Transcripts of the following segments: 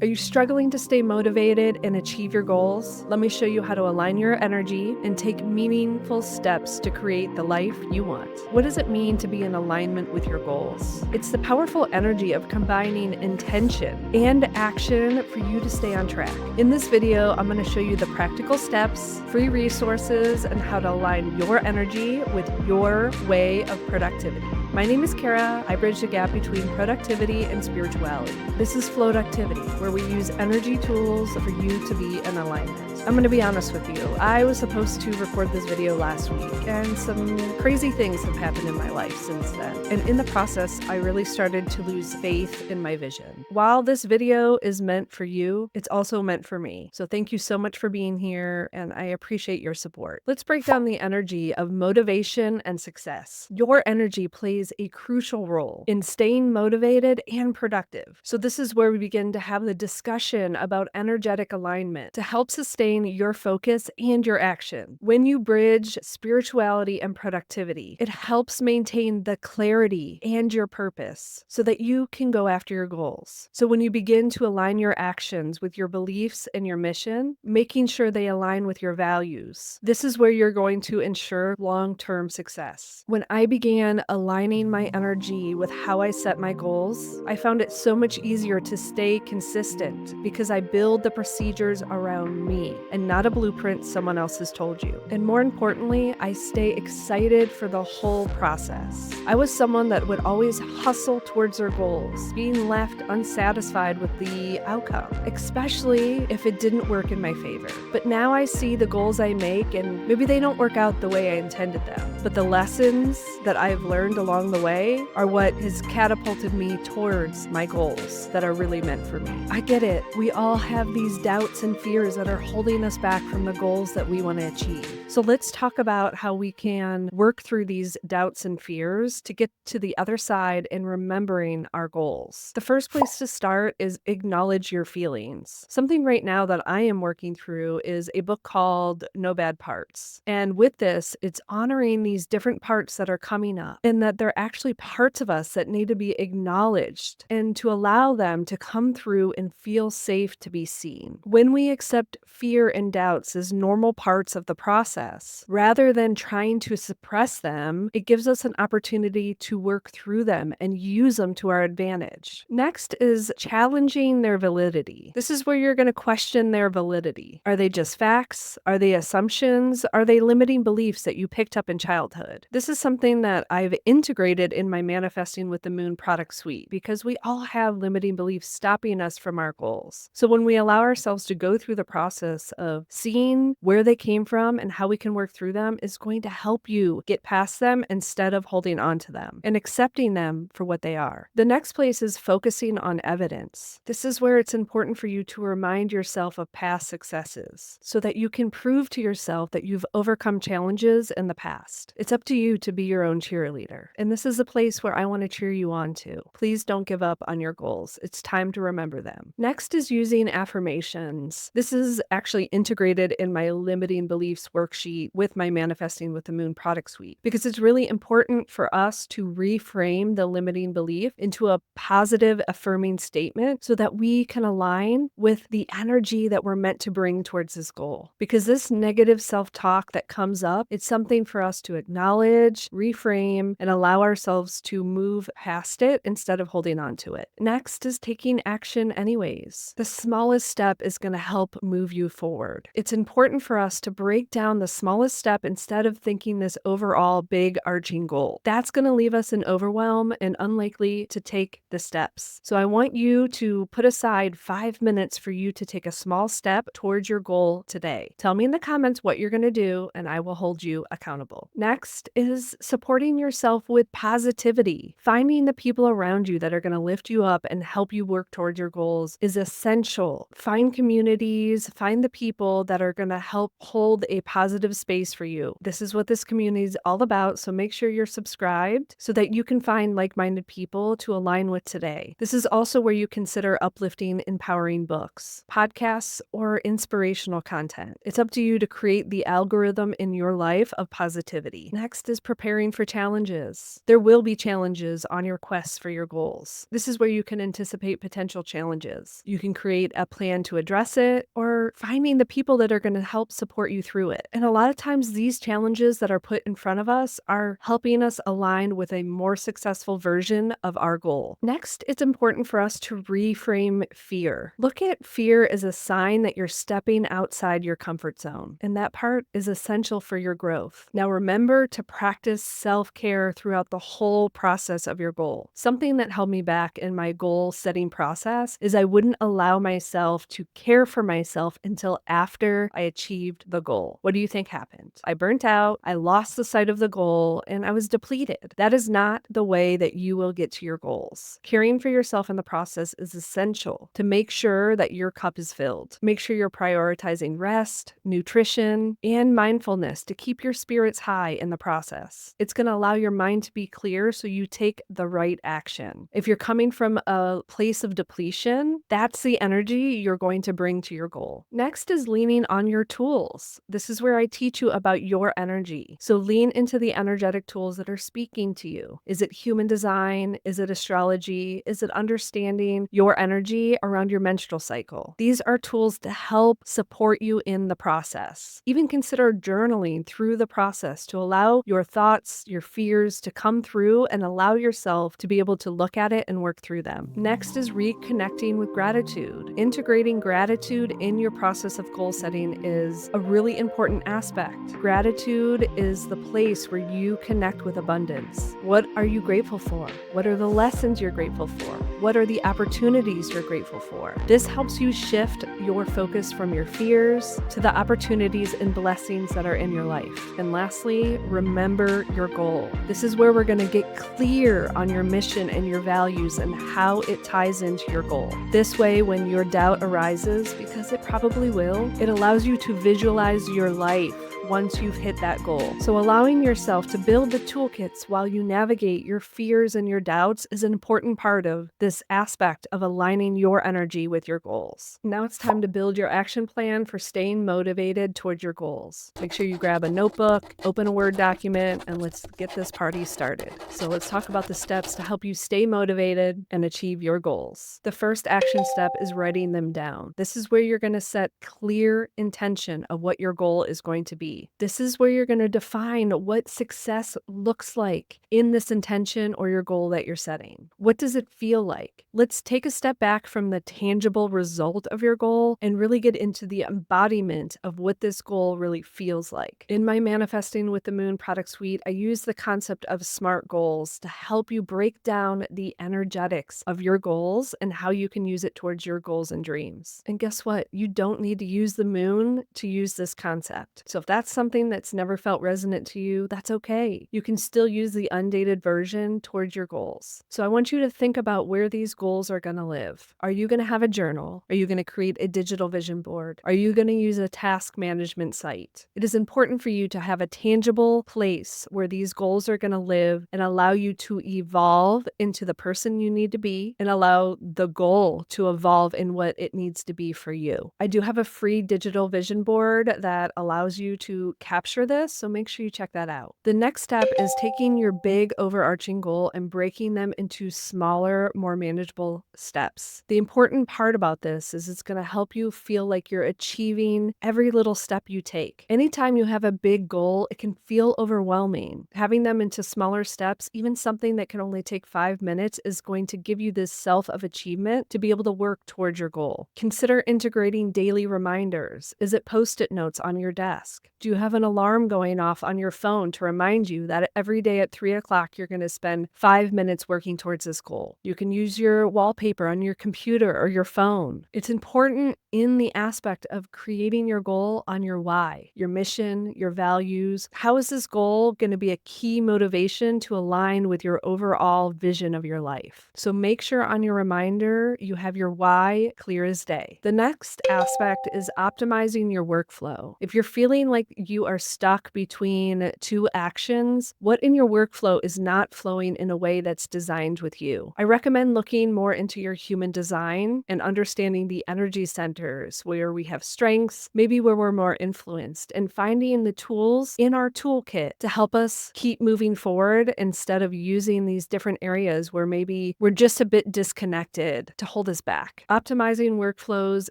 Are you struggling to stay motivated and achieve your goals? Let me show you how to align your energy and take meaningful steps to create the life you want. What does it mean to be in alignment with your goals? It's the powerful energy of combining intention and action for you to stay on track. In this video, I'm going to show you the practical steps, free resources, and how to align your energy with your way of productivity. My name is Kara. I bridge the gap between productivity and spirituality. This is Floaductivity, where we use energy tools for you to be in alignment. I'm going to be honest with you. I was supposed to record this video last week, and some crazy things have happened in my life since then. And in the process, I really started to lose faith in my vision. While this video is meant for you, it's also meant for me. So thank you so much for being here, and I appreciate your support. Let's break down the energy of motivation and success. Your energy plays a crucial role in staying motivated and productive. So this is where we begin to have the discussion about energetic alignment to help sustain your focus and your action. When you bridge spirituality and productivity, it helps maintain the clarity and your purpose so that you can go after your goals. So when you begin to align your actions with your beliefs and your mission, making sure they align with your values, this is where you're going to ensure long-term success. When I began aligning my energy with how I set my goals, I found it so much easier to stay consistent because I build the procedures around me and not a blueprint someone else has told you. And more importantly, I stay excited for the whole process. I was someone that would always hustle towards their goals, being left unsatisfied with the outcome, especially if it didn't work in my favor. But now I see the goals I make, and maybe they don't work out the way I intended them, but the lessons that I've learned along the way are what has catapulted me towards my goals that are really meant for me. I get it. We all have these doubts and fears that are holding us back from the goals that we want to achieve. So let's talk about how we can work through these doubts and fears to get to the other side and remembering our goals. The first place to start is acknowledge your feelings. Something right now that I am working through is a book called No Bad Parts. And with this, it's honoring these different parts that are coming up and that they're actually parts of us that need to be acknowledged and to allow them to come through and feel safe to be seen. When we accept fear and doubts as normal parts of the process, rather than trying to suppress them, it gives us an opportunity to work through them and use them to our advantage. Next is challenging their validity. This is where you're going to question their validity. Are they just facts? Are they assumptions? Are they limiting beliefs that you picked up in childhood? This is something that I've integrated in my Manifesting with the Moon product suite because we all have limiting beliefs stopping us from our goals. So when we allow ourselves to go through the process of seeing where they came from and how we can work through them is going to help you get past them instead of holding on to them and accepting them for what they are. The next place is focusing on evidence. This is where it's important for you to remind yourself of past successes so that you can prove to yourself that you've overcome challenges in the past. It's up to you to be your own cheerleader. And this is a place where I want to cheer you on to. Please don't give up on your goals. It's time to remember them. Next is using affirmations. This is actually integrated in my limiting beliefs worksheet with my Manifesting with the Moon product suite because it's really important for us to reframe the limiting belief into a positive affirming statement so that we can align with the energy that we're meant to bring towards this goal. Because this negative self-talk that comes up, it's something for us to acknowledge, reframe, and allow ourselves to move past it instead of holding on to it. Next is taking action anyways. The smallest step is going to help move you forward. It's important for us to break down the smallest step instead of thinking this overall big arching goal. That's going to leave us in overwhelm and unlikely to take the steps. So I want you to put aside 5 minutes for you to take a small step towards your goal today. Tell me in the comments what you're going to do and I will hold you accountable. Next is supporting yourself with positivity. Finding the people around you that are going to lift you up and help you work towards your goals is essential. Find communities, find the people that are going to help hold a positive space for you. This is what this community is all about, so make sure you're subscribed so that you can find like-minded people to align with today. This is also where you consider uplifting, empowering books, podcasts, or inspirational content. It's up to you to create the algorithm in your life of positivity. Next is preparing for challenges. There will be challenges on your quest for your goals. This is where you can anticipate potential challenges. You can create a plan to address it or finding the people that are going to help support you through it. And a lot of times these challenges that are put in front of us are helping us align with a more successful version of our goal. Next, it's important for us to reframe fear. Look at fear as a sign that you're stepping outside your comfort zone, and that part is essential for your growth. Now remember to practice self-care throughout the whole process of your goal. Something that held me back in my goal setting process is I wouldn't allow myself to care for myself until after I achieved the goal. What do you think happened? I burnt out, I lost the sight of the goal, and I was depleted. That is not the way that you will get to your goals. Caring for yourself in the process is essential to make sure that your cup is filled. Make sure you're prioritizing rest, nutrition, and mindfulness to keep your spirits high in the process. It's going to allow your mind to be clear so you take the right action. If you're coming from a place of depletion, that's the energy you're going to bring to your goal. Next is leaning on your tools. This is where I teach you about your energy. So lean into the energetic tools that are speaking to you. Is it human design? Is it astrology? Is it understanding your energy around your menstrual cycle? These are tools to help support you in the process. Even consider journaling through the process to allow your thoughts, your fears to come through and allow yourself to be able to look at it and work through them. Next is reconnecting with gratitude. Integrating gratitude in your process of goal setting is a really important aspect. Gratitude is the place where you connect with abundance. What are you grateful for? What are the lessons you're grateful for? What are the opportunities you're grateful for? This helps you shift your focus from your fears to the opportunities and blessings that are in your life. And lastly, remember your goal. This is where we're going to get clear on your mission and your values and how it ties into your goal. This way, when your doubt arises, because it probably will, it allows you to visualize your life once you've hit that goal. So allowing yourself to build the toolkits while you navigate your fears and your doubts is an important part of this aspect of aligning your energy with your goals. Now it's time to build your action plan for staying motivated towards your goals. Make sure you grab a notebook, open a Word document, and let's get this party started. So let's talk about the steps to help you stay motivated and achieve your goals. The first action step is writing them down. This is where you're going to set clear intention of what your goal is going to be. This is where you're going to define what success looks like in this intention or your goal that you're setting. What does it feel like? Let's take a step back from the tangible result of your goal and really get into the embodiment of what this goal really feels like. In my Manifesting with the Moon product suite, I use the concept of SMART goals to help you break down the energetics of your goals and how you can use it towards your goals and dreams. And guess what? You don't need to use the moon to use this concept. So if that's something that's never felt resonant to you, that's okay. You can still use the undated version towards your goals. So I want you to think about where these goals are going to live. Are you going to have a journal? Are you going to create a digital vision board? Are you going to use a task management site? It is important for you to have a tangible place where these goals are going to live and allow you to evolve into the person you need to be and allow the goal to evolve in what it needs to be for you. I do have a free digital vision board that allows you to capture this, so make sure you check that out. The next step is taking your big overarching goal and breaking them into smaller, more manageable steps. The important part about this is it's going to help you feel like you're achieving every little step you take. Anytime you have a big goal, it can feel overwhelming. Having them into smaller steps, even something that can only take 5 minutes, is going to give you this self of achievement to be able to work towards your goal. Consider integrating daily reminders. Is it post-it notes on your desk? Do you have an alarm going off on your phone to remind you that every day at 3 o'clock you're going to spend 5 minutes working towards this goal? You can use your wallpaper on your computer or your phone. It's important in the aspect of creating your goal on your why, your mission, your values. How is this goal going to be a key motivation to align with your overall vision of your life? So make sure on your reminder you have your why clear as day. The next aspect is optimizing your workflow. If you're feeling like you are stuck between two actions, what in your workflow is not flowing in a way that's designed with you? I recommend looking more into your human design and understanding the energy centers where we have strengths, maybe where we're more influenced, and finding the tools in our toolkit to help us keep moving forward instead of using these different areas where maybe we're just a bit disconnected to hold us back. Optimizing workflows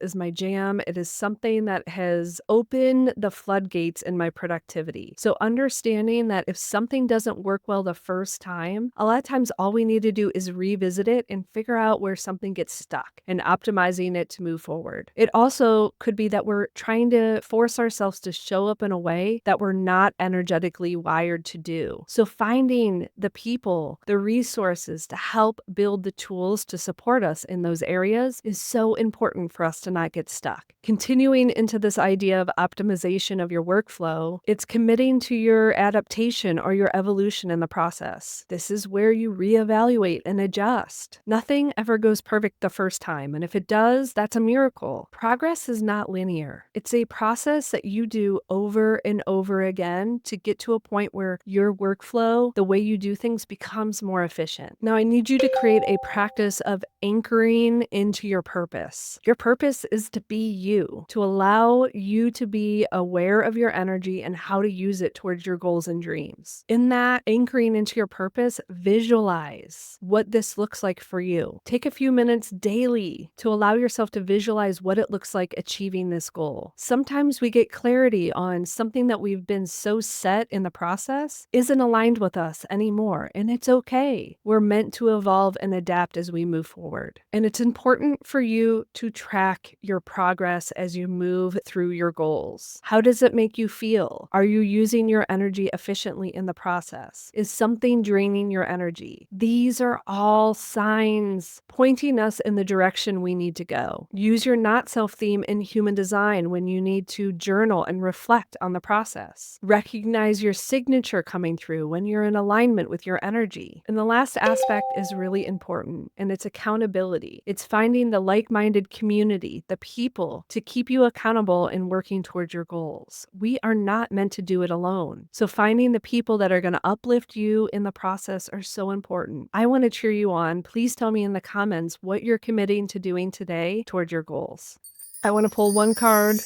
is my jam. It is something that has opened the floodgates in my productivity. So understanding that if something doesn't work well the first time, a lot of times all we need to do is revisit it and figure out where something gets stuck and optimizing it to move forward. It also could be that we're trying to force ourselves to show up in a way that we're not energetically wired to do. So finding the people, the resources to help build the tools to support us in those areas is so important for us to not get stuck. Continuing into this idea of optimization of your workflow, it's committing to your adaptation or your evolution in the process. This is where you reevaluate and adjust. Nothing ever goes perfect the first time, and if it does, that's a miracle. Progress is not linear. It's a process that you do over and over again to get to a point where your workflow, the way you do things, becomes more efficient. Now, I need you to create a practice of anchoring into your purpose. Your purpose is to be you, to allow you to be aware of your energy and how to use it towards your goals and dreams. In that anchoring into your purpose, visualize what this looks like for you. Take a few minutes daily to allow yourself to visualize what it looks like achieving this goal. Sometimes we get clarity on something that we've been so set in the process isn't aligned with us anymore, and it's okay. We're meant to evolve and adapt as we move forward. And it's important for you to track your progress as you move through your goals. How does it make you feel? Are you using your energy efficiently in the process? Is something draining your energy? These are all signs pointing us in the direction we need to go. Use your not self theme in human design when you need to journal and reflect on the process. Recognize your signature coming through when you're in alignment with your energy. And the last aspect is really important, and it's accountability. It's finding the like-minded community, the people to keep you accountable in working towards your goals. We are not meant to do it alone. So finding the people that are going to uplift you in the process are so important. I want to cheer you on. Please tell me in the comments what you're committing to doing today toward your goals. I want to pull one card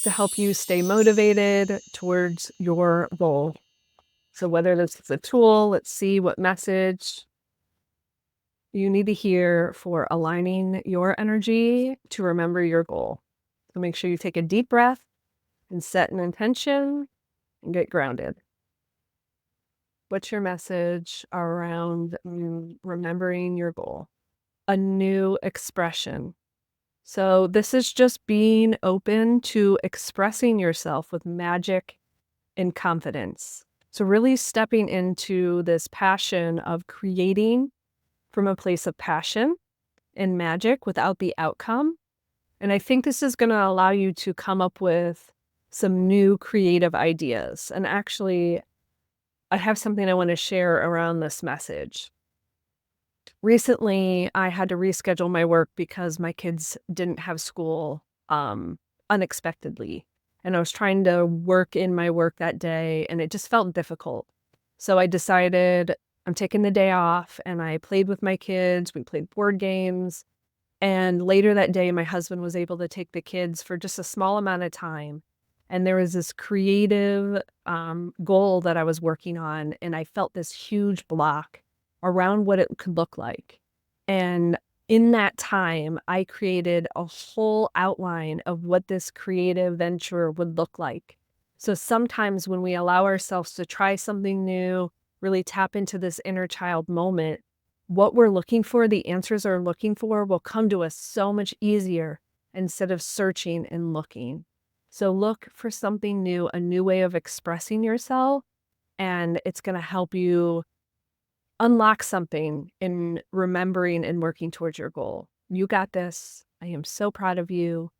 to help you stay motivated towards your goal. So whether this is a tool, let's see what message you need to hear for aligning your energy to remember your goal. So make sure you take a deep breath and set an intention and get grounded. What's your message around remembering your goal? A new expression. So this is just being open to expressing yourself with magic and confidence. So really stepping into this passion of creating from a place of passion and magic without the outcome. And I think this is going to allow you to come up with some new creative ideas. And actually, I have something I want to share around this message. Recently, I had to reschedule my work because my kids didn't have school unexpectedly. And I was trying to work in my work that day, and it just felt difficult. So I decided I'm taking the day off, and I played with my kids. We played board games. And later that day, my husband was able to take the kids for just a small amount of time. And there was this creative goal that I was working on, and I felt this huge block around what it could look like. And in that time, I created a whole outline of what this creative venture would look like. So sometimes when we allow ourselves to try something new, really tap into this inner child moment, what we're looking for, the answers we're looking for, will come to us so much easier instead of searching and looking. So look for something new, a new way of expressing yourself, and it's going to help you unlock something in remembering and working towards your goal. You got this. I am so proud of you.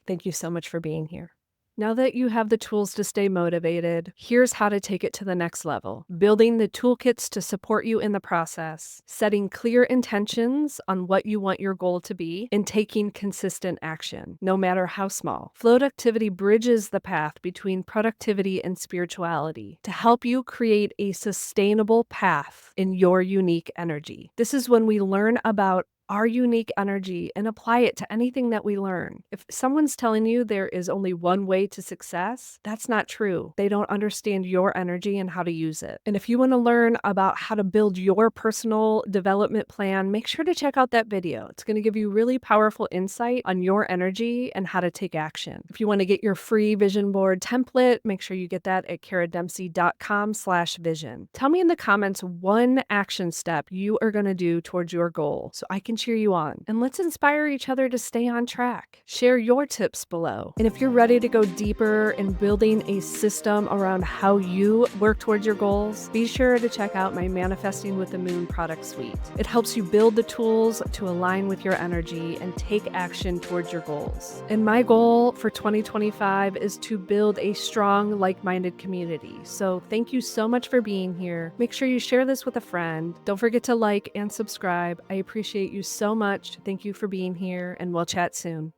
Thank you so much for being here. Now that you have the tools to stay motivated, here's how to take it to the next level. Building the toolkits to support you in the process, setting clear intentions on what you want your goal to be, and taking consistent action, no matter how small. Float activity bridges the path between productivity and spirituality to help you create a sustainable path in your unique energy. This is when we learn about our unique energy and apply it to anything that we learn. If someone's telling you there is only one way to success, that's not true. They don't understand your energy and how to use it. And if you want to learn about how to build your personal development plan, make sure to check out that video. It's going to give you really powerful insight on your energy and how to take action. If you want to get your free vision board template, make sure you get that at karadempsey.com/vision. Tell me in the comments one action step you are going to do towards your goal so I can cheer you on. And let's inspire each other to stay on track. Share your tips below. And if you're ready to go deeper in building a system around how you work towards your goals, be sure to check out my Manifesting with the Moon product suite. It helps you build the tools to align with your energy and take action towards your goals. And my goal for 2025 is to build a strong, like-minded community. So thank you so much for being here. Make sure you share this with a friend. Don't forget to like and subscribe. I appreciate you so much. Thank you for being here, and we'll chat soon.